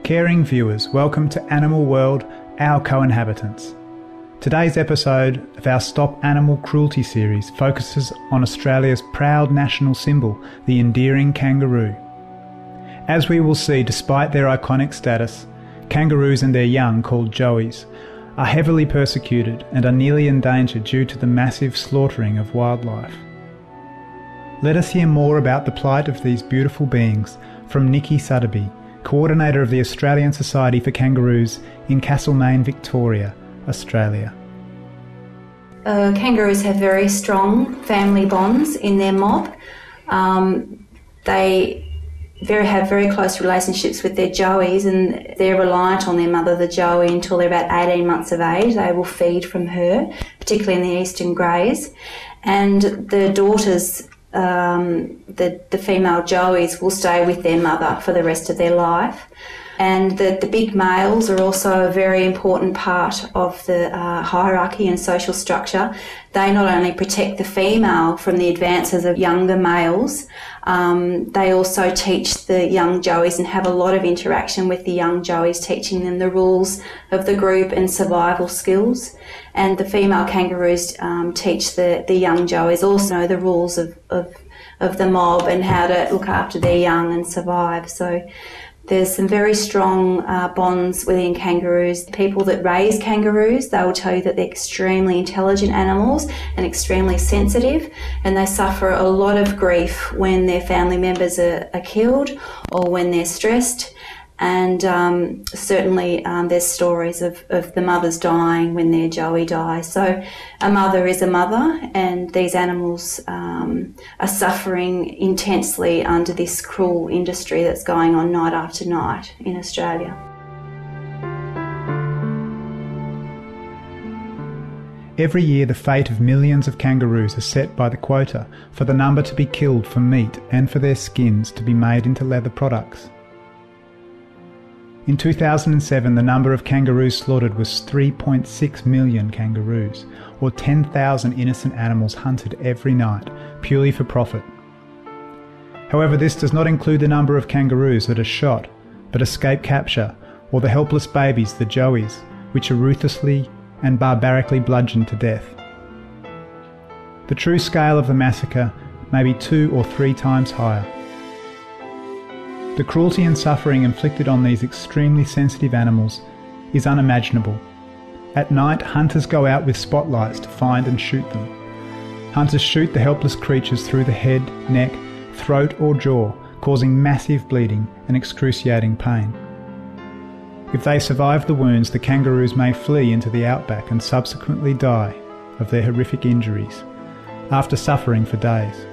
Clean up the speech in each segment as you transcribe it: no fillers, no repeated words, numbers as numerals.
Caring viewers, welcome to Animal World, our co-inhabitants. Today's episode of our Stop Animal Cruelty series focuses on Australia's proud national symbol, the endearing kangaroo. As we will see, despite their iconic status, kangaroos and their young, called joeys, are heavily persecuted and are nearly endangered due to the massive slaughtering of wildlife. Let us hear more about the plight of these beautiful beings from Nikki Suddaby, Coordinator of the Australian Society for Kangaroos in Castlemaine, Victoria, Australia. Kangaroos have very strong family bonds in their mob. They have very close relationships with their joeys, and they're reliant on their mother, the joey, until they're about 18 months of age. They will feed from her, particularly in the eastern greys. And the daughters, the female joeys, will stay with their mother for the rest of their life. And the big males are also a very important part of the hierarchy and social structure. They not only protect the female from the advances of younger males, they also teach the young joeys and have a lot of interaction with the young joeys, teaching them the rules of the group and survival skills. And the female kangaroos teach the young joeys also the rules of the mob and how to look after their young and survive. So there's some very strong bonds within kangaroos. People that raise kangaroos, they will tell you that they're extremely intelligent animals and extremely sensitive, and they suffer a lot of grief when their family members are killed or when they're stressed. And certainly there's stories of the mothers dying when their joey dies. So a mother is a mother, and these animals are suffering intensely under this cruel industry that's going on night after night in Australia. Every year the fate of millions of kangaroos is set by the quota for the number to be killed for meat and for their skins to be made into leather products. In 2007, the number of kangaroos slaughtered was 3.6 million kangaroos, or 10,000 innocent animals hunted every night, purely for profit. However, this does not include the number of kangaroos that are shot, but escape capture, or the helpless babies, the joeys, which are ruthlessly and barbarically bludgeoned to death. The true scale of the massacre may be 2 or 3 times higher. The cruelty and suffering inflicted on these extremely sensitive animals is unimaginable. At night, hunters go out with spotlights to find and shoot them. Hunters shoot the helpless creatures through the head, neck, throat or jaw, causing massive bleeding and excruciating pain. If they survive the wounds, the kangaroos may flee into the outback and subsequently die of their horrific injuries, after suffering for days.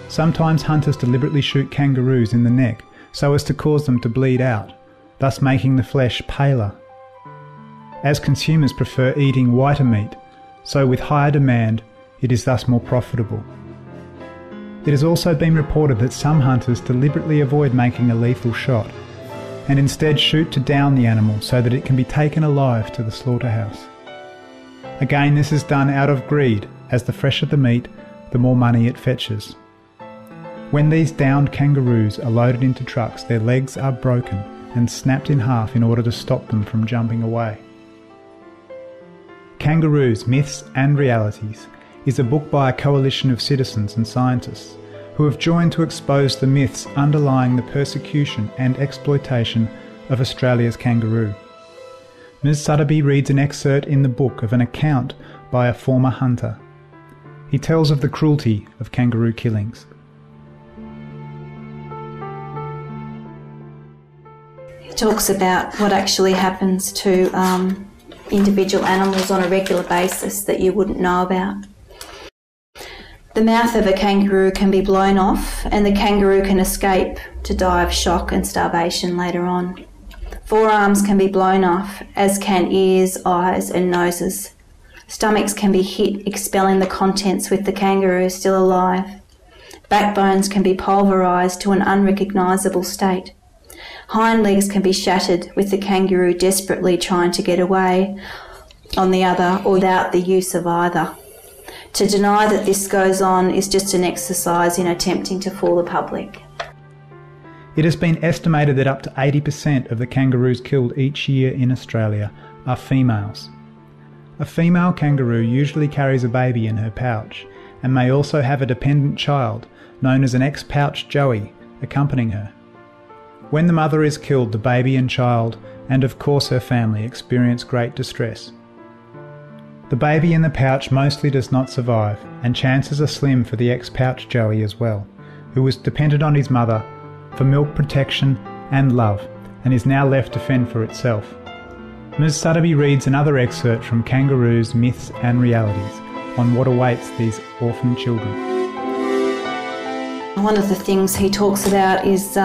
Sometimes hunters deliberately shoot kangaroos in the neck so as to cause them to bleed out, thus making the flesh paler. As consumers prefer eating whiter meat, so with higher demand, it is thus more profitable. It has also been reported that some hunters deliberately avoid making a lethal shot and instead shoot to down the animal so that it can be taken alive to the slaughterhouse. Again, this is done out of greed, as the fresher the meat, the more money it fetches. When these downed kangaroos are loaded into trucks, their legs are broken and snapped in half in order to stop them from jumping away. Kangaroos, Myths and Realities is a book by a coalition of citizens and scientists who have joined to expose the myths underlying the persecution and exploitation of Australia's kangaroo. Ms. Suddaby reads an excerpt in the book of an account by a former hunter. He tells of the cruelty of kangaroo killings. It talks about what actually happens to individual animals on a regular basis that you wouldn't know about. The mouth of a kangaroo can be blown off, and the kangaroo can escape to die of shock and starvation later on. Forearms can be blown off, as can ears, eyes and noses. Stomachs can be hit, expelling the contents with the kangaroo still alive. Backbones can be pulverised to an unrecognisable state. Hind legs can be shattered with the kangaroo desperately trying to get away on the other or without the use of either. To deny that this goes on is just an exercise in attempting to fool the public. It has been estimated that up to 80% of the kangaroos killed each year in Australia are females. A female kangaroo usually carries a baby in her pouch and may also have a dependent child, known as an ex-pouch joey, accompanying her. When the mother is killed, the baby and child, and of course her family, experience great distress. The baby in the pouch mostly does not survive, and chances are slim for the ex-pouch joey as well, who was dependent on his mother for milk protection and love, and is now left to fend for itself. Ms. Sutterby reads another excerpt from Kangaroos, Myths and Realities on what awaits these orphan children. One of the things he talks about is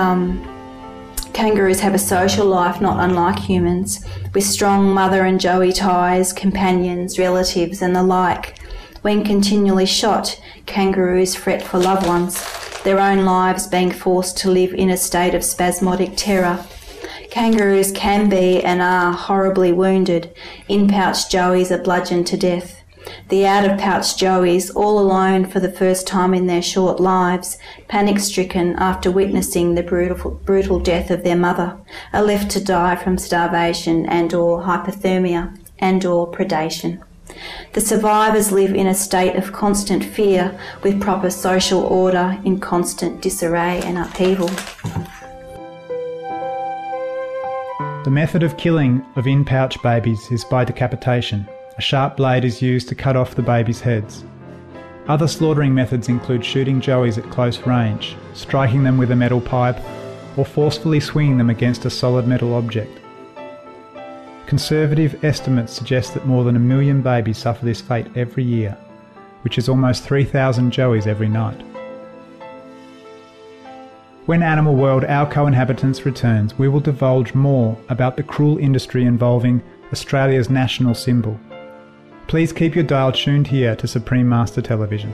kangaroos have a social life not unlike humans, with strong mother and joey ties, companions, relatives and the like. When continually shot, kangaroos fret for loved ones, their own lives being forced to live in a state of spasmodic terror. Kangaroos can be and are horribly wounded. In-pouch joeys are bludgeoned to death. The out-of-pouch joeys, all alone for the first time in their short lives, panic-stricken after witnessing the brutal death of their mother, are left to die from starvation and/or hypothermia and/or predation. The survivors live in a state of constant fear, with proper social order in constant disarray and upheaval. The method of killing of in-pouch babies is by decapitation. A sharp blade is used to cut off the babies' heads. Other slaughtering methods include shooting joeys at close range, striking them with a metal pipe, or forcefully swinging them against a solid metal object. Conservative estimates suggest that more than 1 million babies suffer this fate every year, which is almost 3,000 joeys every night. When Animal World, Our Co-Inhabitants returns, we will divulge more about the cruel industry involving Australia's national symbol. Please keep your dial tuned here to Supreme Master Television.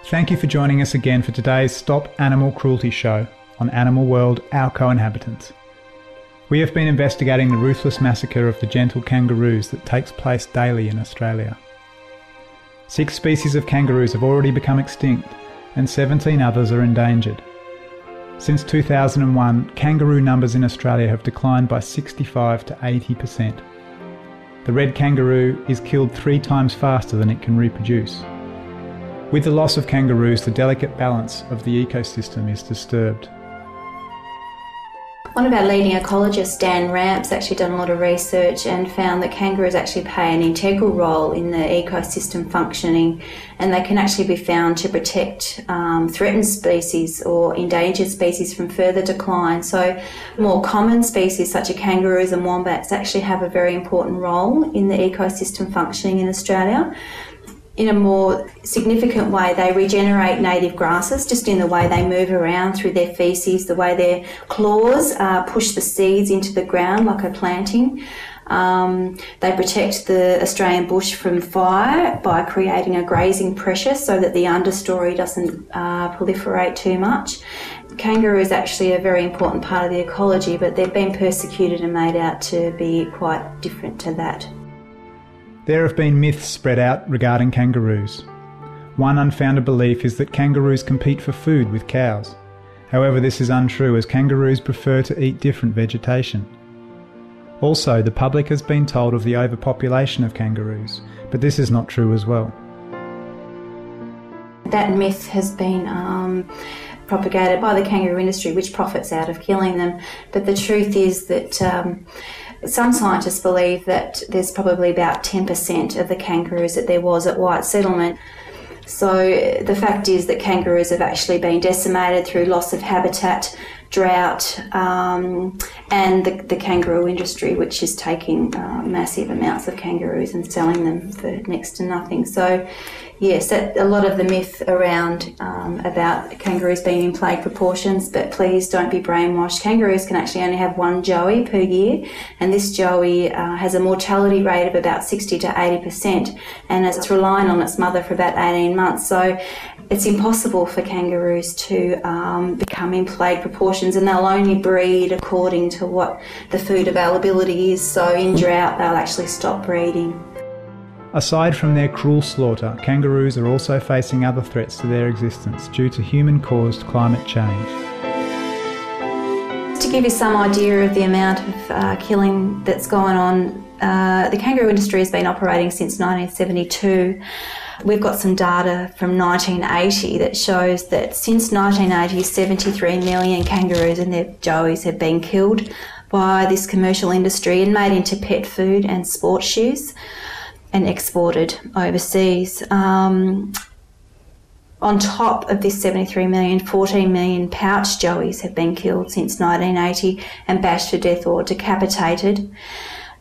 Thank you for joining us again for today's Stop Animal Cruelty show on Animal World, Our Co-Inhabitants. We have been investigating the ruthless massacre of the gentle kangaroos that takes place daily in Australia. 6 species of kangaroos have already become extinct and 17 others are endangered. Since 2001, kangaroo numbers in Australia have declined by 65 to 80%. The red kangaroo is killed 3 times faster than it can reproduce. With the loss of kangaroos, the delicate balance of the ecosystem is disturbed. One of our leading ecologists, Dan Ramp's actually done a lot of research and found that kangaroos actually play an integral role in the ecosystem functioning, and they can actually be found to protect threatened species or endangered species from further decline. So more common species such as kangaroos and wombats actually have a very important role in the ecosystem functioning in Australia. In a more significant way, they regenerate native grasses just in the way they move around through their faeces, the way their claws push the seeds into the ground like a planting. They protect the Australian bush from fire by creating a grazing pressure so that the understory doesn't proliferate too much. Kangaroo is actually a very important part of the ecology, but they've been persecuted and made out to be quite different to that. There have been myths spread out regarding kangaroos. One unfounded belief is that kangaroos compete for food with cows. However, this is untrue, as kangaroos prefer to eat different vegetation. Also, the public has been told of the overpopulation of kangaroos, but this is not true as well. That myth has been propagated by the kangaroo industry, which profits out of killing them. But the truth is that some scientists believe that there's probably about 10% of the kangaroos that there was at white settlement. So the fact is that kangaroos have actually been decimated through loss of habitat, drought, and the kangaroo industry, which is taking massive amounts of kangaroos and selling them for next to nothing. So, yes, a lot of the myth around about kangaroos being in plague proportions, but please don't be brainwashed. Kangaroos can actually only have one joey per year, and this joey has a mortality rate of about 60 to 80%, and it's relying on its mother for about 18 months. So it's impossible for kangaroos to become in plague proportions, and they'll only breed according to what the food availability is. So in drought, they'll actually stop breeding. Aside from their cruel slaughter, kangaroos are also facing other threats to their existence due to human-caused climate change. To give you some idea of the amount of killing that's going on, the kangaroo industry has been operating since 1972. We've got some data from 1980 that shows that since 1980, 73 million kangaroos and their joeys have been killed by this commercial industry and made into pet food and sports shoes and exported overseas. On top of this 73 million, 14 million pouch joeys have been killed since 1980 and bashed to death or decapitated.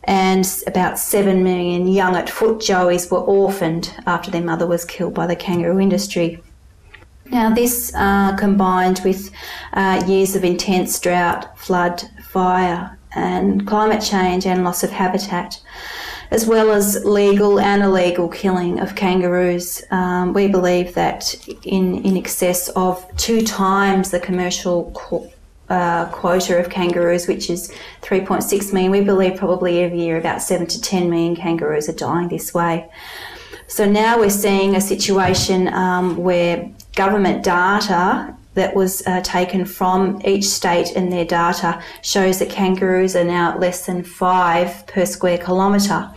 And about 7 million young at foot joeys were orphaned after their mother was killed by the kangaroo industry. Now this combined with years of intense drought, flood, fire and climate change and loss of habitat, as well as legal and illegal killing of kangaroos. We believe that in excess of 2 times the commercial quota of kangaroos, which is 3.6 million, we believe probably every year about 7 to 10 million kangaroos are dying this way. So now we're seeing a situation where government data that was taken from each state and their data shows that kangaroos are now at less than 5 per square kilometre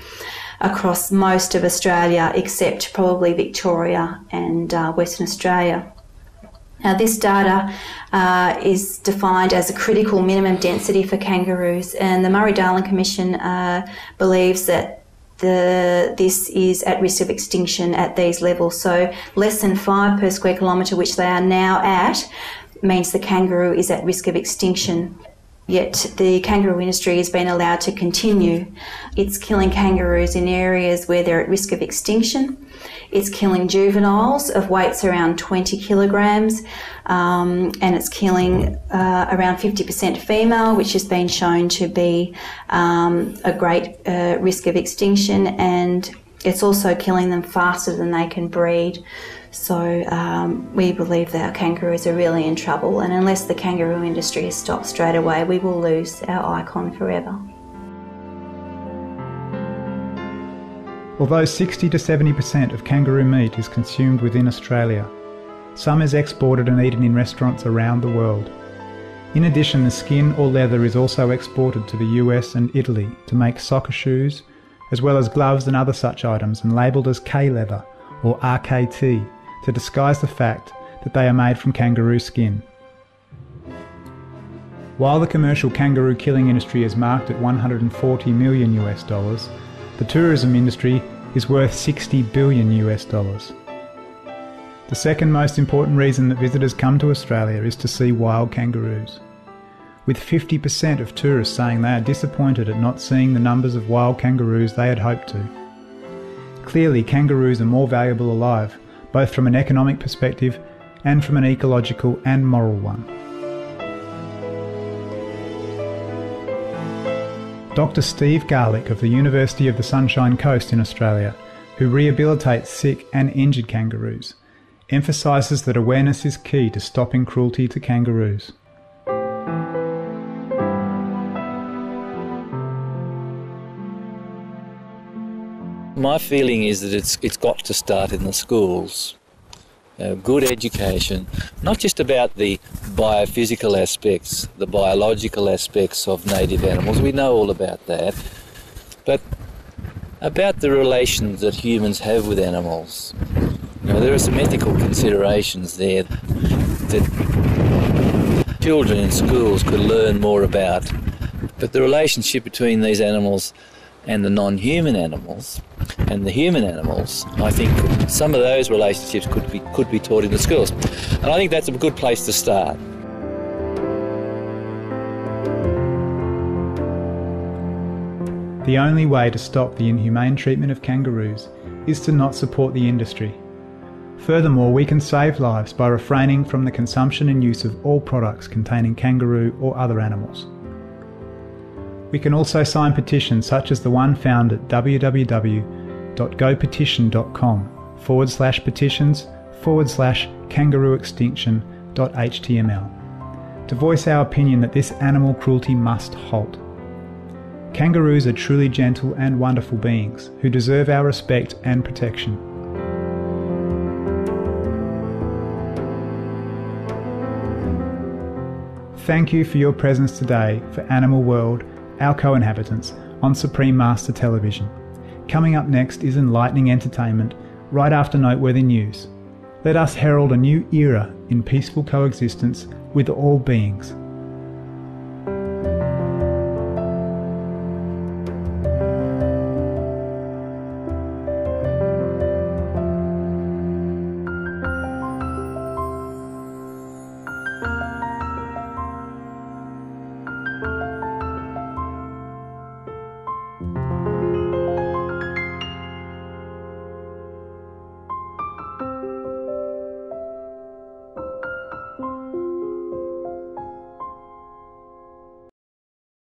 across most of Australia, except probably Victoria and Western Australia. Now this data is defined as a critical minimum density for kangaroos, and the Murray-Darling Commission believes that this is at risk of extinction at these levels. So less than 5 per square kilometre, which they are now at, means the kangaroo is at risk of extinction. Yet the kangaroo industry has been allowed to continue. It's killing kangaroos in areas where they're at risk of extinction. It's killing juveniles of weights around 20 kilograms, and it's killing around 50% female, which has been shown to be a great risk of extinction, and it's also killing them faster than they can breed. So we believe that our kangaroos are really in trouble, and unless the kangaroo industry is stopped straight away, we will lose our icon forever. Although 60 to 70% of kangaroo meat is consumed within Australia, some is exported and eaten in restaurants around the world. In addition, the skin or leather is also exported to the US and Italy to make soccer shoes, as well as gloves and other such items, and labelled as K-leather or RKT to disguise the fact that they are made from kangaroo skin. While the commercial kangaroo killing industry is marked at $140 million US, the tourism industry is worth $60 billion US. The second most important reason that visitors come to Australia is to see wild kangaroos, with 50% of tourists saying they are disappointed at not seeing the numbers of wild kangaroos they had hoped to. Clearly, kangaroos are more valuable alive, both from an economic perspective and from an ecological and moral one. Dr. Steve Garlick of the University of the Sunshine Coast in Australia, who rehabilitates sick and injured kangaroos, emphasises that awareness is key to stopping cruelty to kangaroos. My feeling is that it's got to start in the schools. Good education, not just about the biophysical aspects, the biological aspects of native animals, we know all about that, but about the relations that humans have with animals. You know, there are some ethical considerations there that children in schools could learn more about, but the relationship between these animals and the non-human animals and the human animals, I think some of those relationships could be taught in the schools. And I think that's a good place to start. The only way to stop the inhumane treatment of kangaroos is to not support the industry. Furthermore, we can save lives by refraining from the consumption and use of all products containing kangaroo or other animals. We can also sign petitions such as the one found at www.gopetitions/kangarooextinction.html to voice our opinion that this animal cruelty must halt. Kangaroos are truly gentle and wonderful beings who deserve our respect and protection. Thank you for your presence today for Animal World, Our Co-Inhabitants on Supreme Master Television. Coming up next is enlightening entertainment right after noteworthy news. Let us herald a new era in peaceful coexistence with all beings.